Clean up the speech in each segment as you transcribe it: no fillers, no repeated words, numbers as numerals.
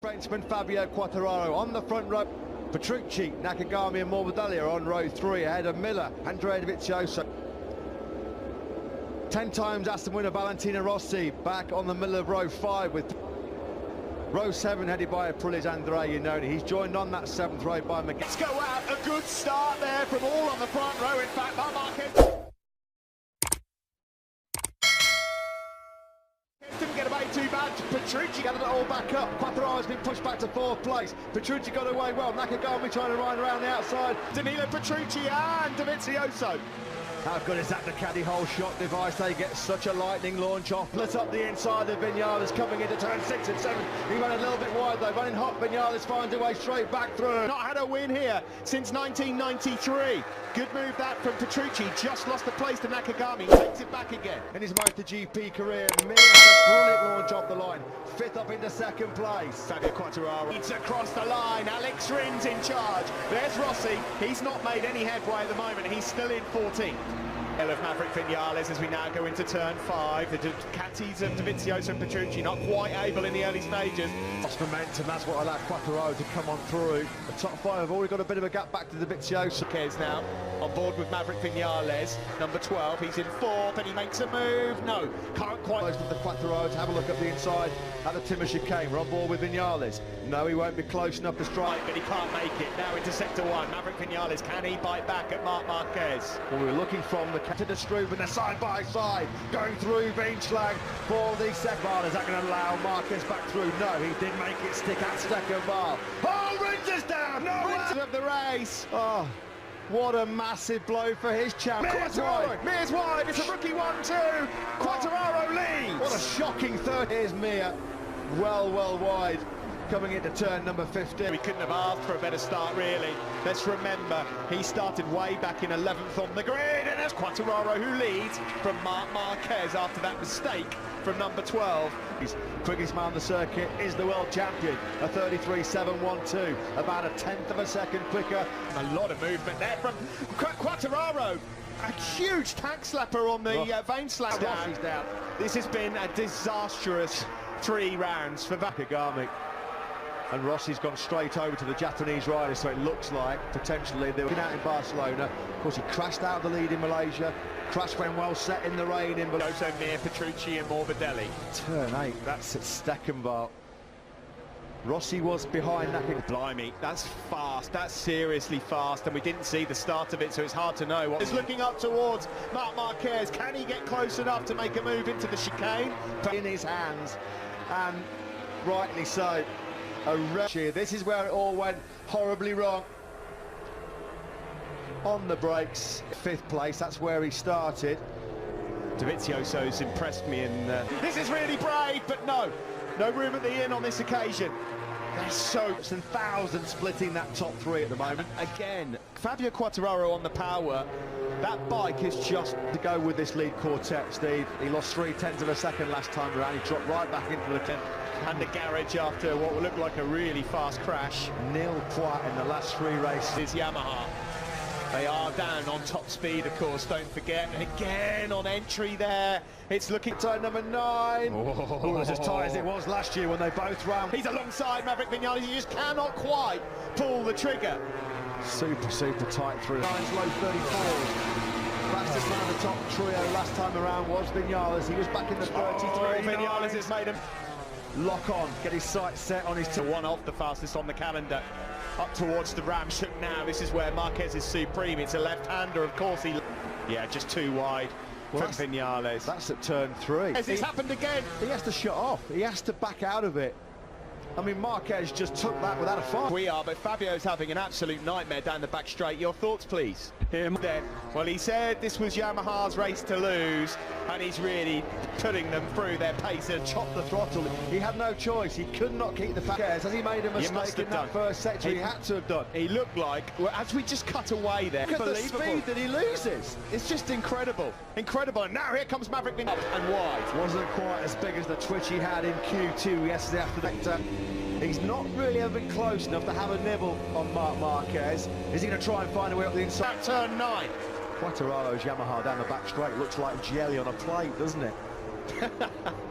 Frenchman Fabio Quartararo on the front row. Petrucci, Nakagami and Morbidelli are on row 3 ahead of Miller, Andrea Dovizioso. 10 times Aston winner Valentino Rossi back on the middle of row 5 with row 7 headed by Aprilia's Andrea Iannone. He's joined on that 7th row by McGinn. Let's go out, a good start there from all on the front row. In fact, Mark Marquez didn't get away too bad. Petrucci got it all back up. Quartararo's been pushed back to 4th place. Petrucci got away well. Nakagami trying to ride around the outside. Danilo Petrucci and Dovizioso. How good is that, the caddy hole shot device? They get such a lightning launch off. Split up the inside of Vinales coming into turn 6 and 7. He ran a little bit wide though, running hot. Vinales finds a way straight back through. Not had a win here since 1993. Good move that from Petrucci, just lost the place to Nakagami, takes it back again. In his MotoGP career, Mir had a brilliant launch off the line. 5th up into 2nd place. Fabio Quartararo leads across the line, Alex Rin's in charge. There's Rossi, he's not made any headway at the moment, he's still in 14th. Of Maverick Vinales as we now go into turn 5. The Ducatis of Dovizioso and Petrucci not quite able in the early stages. Lost momentum, that's what allowed Quartararo to come on through. The top 5 have already got a bit of a gap back to Dovizioso. Marquez now on board with Maverick Vinales, number 12. He's in 4th and he makes a move. No, can't quite. Close with the Quartararo to have a look at the inside at the Timmer chicane. We're on board with Vinales. No, he won't be close enough to strike, but he can't make it. Now into sector 1. Maverick Vinales, can he bite back at Marc Marquez? Well, we're looking from the to the Struve and they're side by side going through Vingeland for the second bar. Is that going to allow Marquez back through? No, he did make it stick at second bar. Oh, Rins is down! No way! Of the race. Oh, what a massive blow for his champ. Mir's wide. It's a rookie 1-2. Quartararo leads. What a shocking third. Here's Mir, well wide. Coming into turn number 15. We couldn't have asked for a better start, really. Let's remember, he started way back in 11th on the grid, and it's Quartararo who leads from Marc Marquez after that mistake from number 12. He's quickest man on the circuit, is the world champion, a 33.712, about a 1/10 of a second quicker. A lot of movement there from Quartararo. A huge tack slapper on the vane slap down. This has been a disastrous 3 rounds for Nakagami. And Rossi's gone straight over to the Japanese rider, so it looks like potentially they were out in Barcelona. Of course, he crashed out of the lead in Malaysia, crashed when well set in the rain in Malaysia. Mir, Petrucci and Morbidelli. Turn 8, that's at Steckenbach. Rossi was behind Nakagami. Blimey, that's fast, that's seriously fast, and we didn't see the start of it, so it's hard to know. He's looking up towards Marc Marquez. Can he get close enough to make a move into the chicane? In his hands, and rightly so. This is where it all went horribly wrong. On the brakes, 5th place, that's where he started. Dovizioso's impressed me, and this is really brave, but no room at the inn on this occasion. There's so and thousands splitting that top 3 at the moment. Again, Fabio Quartararo on the power. That bike is just to go with this lead quartet, Steve. He lost 3/10 of a second last time around. He dropped right back into the 10th. And the garage after what would look like a really fast crash. Nil point in the last 3 races. Yamaha. They are down on top speed, of course, don't forget. And again on entry there. It's looking turn number 9. Oh, it's as tight as it was last year when they both ran. He's alongside Maverick Vinales. He just cannot quite pull the trigger. Super tight through. Line's low 34s. Fastest man of the top trio last time around was Vinales. He was back in the 33. Vinales has made him lock on, get his sights set on his one of the fastest on the calendar. Up towards the ram shoot now. This is where Marquez is supreme. It's a left-hander, of course. Yeah, just too wide from Vinales. That's at turn 3. It's happened again. He has to shut off. He has to back out of it. I mean, Marquez just took that without a fight. We are, but Fabio's having an absolute nightmare down the back straight. Your thoughts, please? Him then. Well, he said this was Yamaha's race to lose, and he's really putting them through their pace and chopped the throttle. He had no choice. He could not keep the Marquez. Has he made a mistake in that first sector? He had to have done. He looked like, well, as we just cut away there. Look at the speed that he loses. It's just incredible. Incredible. And now here comes Maverick up and wide. Wasn't quite as big as the twitch he had in Q2 yesterday after that. He's not really ever been close enough to have a nibble on Marc Marquez. Is he going to try and find a way up the inside? Turn 9. Quartararo's Yamaha down the back straight looks like jelly on a plate, doesn't it?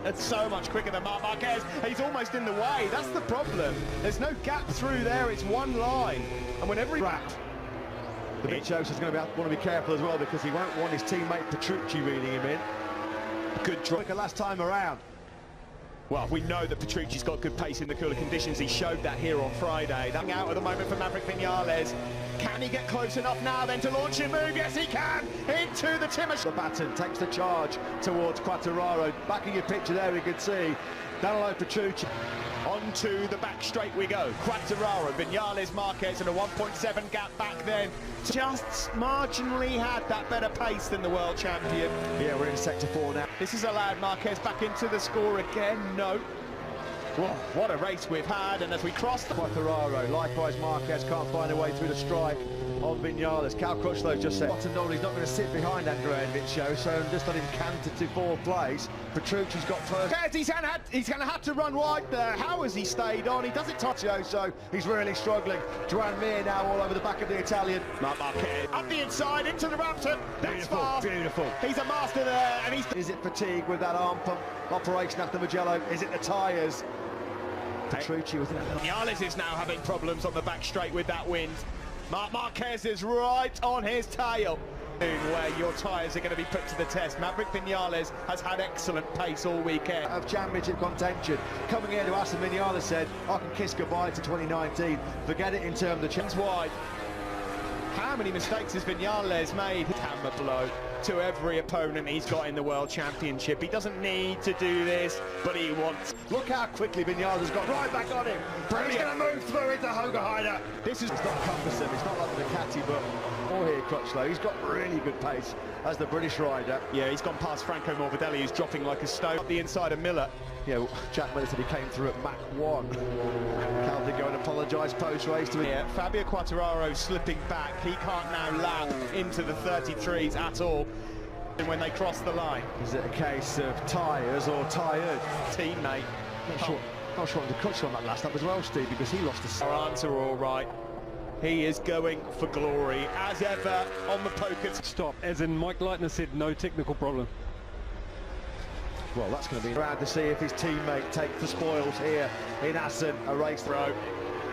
That's so much quicker than Marquez. He's almost in the way. That's the problem. There's no gap through there. It's one line. And whenever he... The Vizioso's going to want to be careful as well, because he won't want his teammate Petrucci reeling him in. Good drop. Last time around. Well, we know that Petrucci's got good pace in the cooler conditions. He showed that here on Friday. That out at the moment for Maverick Vinales. Can he get close enough now then to launch a move? Yes, he can! Into the Timmer. The baton takes the charge towards Quartararo. Back in your picture there, we could see Danilo Petrucci. Onto the back straight we go. Quartararo, Vinales, Marquez, and a 1.7 gap back then. Just marginally had that better pace than the world champion. Yeah, we're in sector 4 now. This is allowed Marquez back into the score again. No. Whoa, what a race we've had, and as we cross the... Quartararo, likewise Marquez can't find a way through the strike on Vinales. Cal Crutchlow just said he's not going to sit behind Andrea Vizioso and just let him canter to 4th place. Petrucci's got first. He's going to have to run wide there. How has he stayed on? He doesn't touch so he's really struggling. Joan Mir now all over the back of the Italian. Marquez up the inside into the Rampton. That's beautiful, fast. beautiful. He's a master there, and he's... Is it fatigue with that arm pump operation after Mugello? Is it the tyres? Petrucci with that. Vinales is now having problems on the back straight with that wind. Marquez is right on his tail. Where your tyres are going to be put to the test. Maverick Vinales has had excellent pace all weekend. Of championship contention. Coming into us, and Vinales said, I can kiss goodbye to 2019. Forget it in terms of chance wide. How many mistakes has Vinales made? Hammer blow to every opponent he's got in the World Championship. He doesn't need to do this, but he wants. Look how quickly Vinales has got right back on him. Brilliant. He's going to move through into Hogerheider. This is not cumbersome. It's not like the Ducati, but more here, Crutchlow. He's got really good pace as the British rider. Yeah, he's gone past Franco Morbidelli, who's dropping like a stone up the inside of Miller. Yeah, Jack Miller said he came through at Mach 1. Cal did go and apologise post-race to him. Yeah, Fabio Quartararo slipping back. He can't now lap into the 33s at all when they cross the line. Is it a case of tyres or tired? Teammate. Not sure to touch on that last lap as well, Steve, because he lost the... Our answer all right. He is going for glory, as ever, on the poker. Stop, as in Mike Leitner said, no technical problem. Well, that's going to be proud to see if his teammate takes the spoils here in Assen, a race. Bro.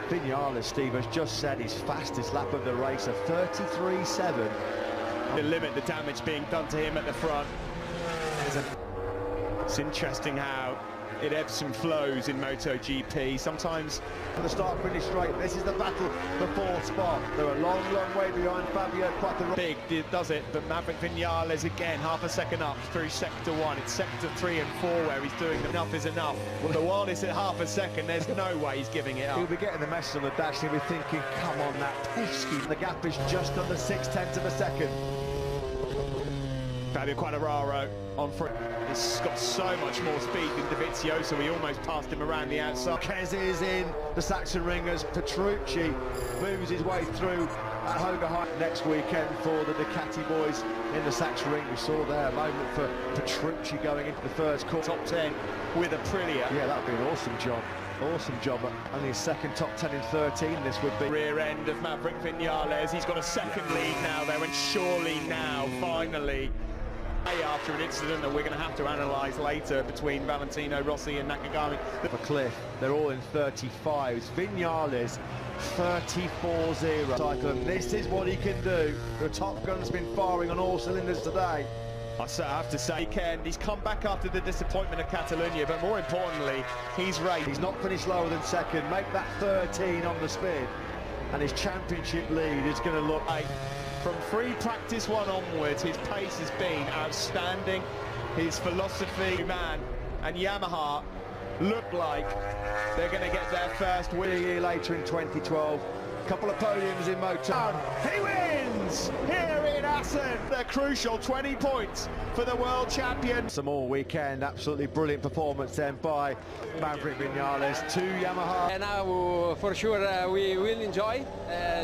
Vinales, Steve, has just said his fastest lap of the race, a 33.7. To limit the damage being done to him at the front. It's interesting how it ebbs and flows in MotoGP. Sometimes for the start-finish straight, this is the battle for 4th spot. They're a long, long way behind Fabio Quartararo. Big does it, but Maverick Vinales again, half a second up through sector 1. It's sector 3 and 4 where he's doing enough is enough. Well, the while it's at half a second, there's no way he's giving it up. He'll be getting the message on the dash, he'll be thinking, come on, that pesky. The gap is just under 0.6 of a second. Fabio Quartararo on front. He's got so much more speed than Dovizioso. He almost passed him around the outside. Marquez is in the Saxon Ringers. Petrucci moves his way through at Hogerheim next weekend for the Ducati boys in the Saxon Ring. We saw there a moment for Petrucci going into the first quarter. Top 10 with Aprilia. Yeah, that would be an awesome job. Awesome job. Only his second top 10 in 13 this would be. Rear end of Maverick Vinales. He's got a second lead now there, and surely now, finally, after an incident that we're going to have to analyse later between Valentino Rossi and Nakagami. For Cliff, they're all in 35s. Vinales, 34.0. Cycling. This is what he can do. The Top Gun's been firing on all cylinders today. I have to say, Ken, he's come back after the disappointment of Catalonia, but more importantly, he's raced. He's not finished lower than second. Make that 13 on the spin, and his championship lead is going to look... From free practice 1 onwards, his pace has been outstanding. His philosophy, man, and Yamaha look like they're going to get their first win. A year later in 2012, a couple of podiums in Moto. He wins here in Assen. The crucial 20 points for the world champion. Some all weekend, absolutely brilliant performance then by Maverick Vinales to Yamaha. And now for sure we will enjoy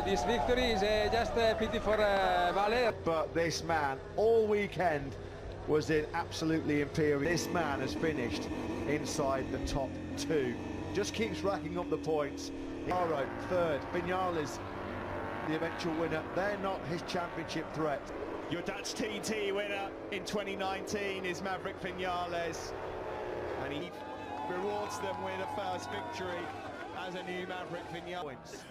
this victory. Is just a pity for Vale. But this man all weekend was in absolutely imperial. This man has finished inside the top 2. Just keeps racking up the points. Aro, third, Vinales, the eventual winner. They're not his championship threat. Your Dutch TT winner in 2019 is Maverick Vinales, and he rewards them with a first victory as a new Maverick Vinales.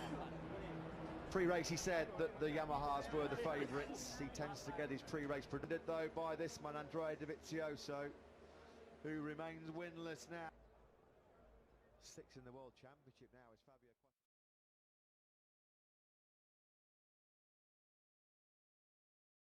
Pre-race he said that the Yamahas were the favourites. He tends to get his pre-race predicted though by this man Andrea Dovizioso, who remains winless now. Sixth in the World Championship now is Fabio.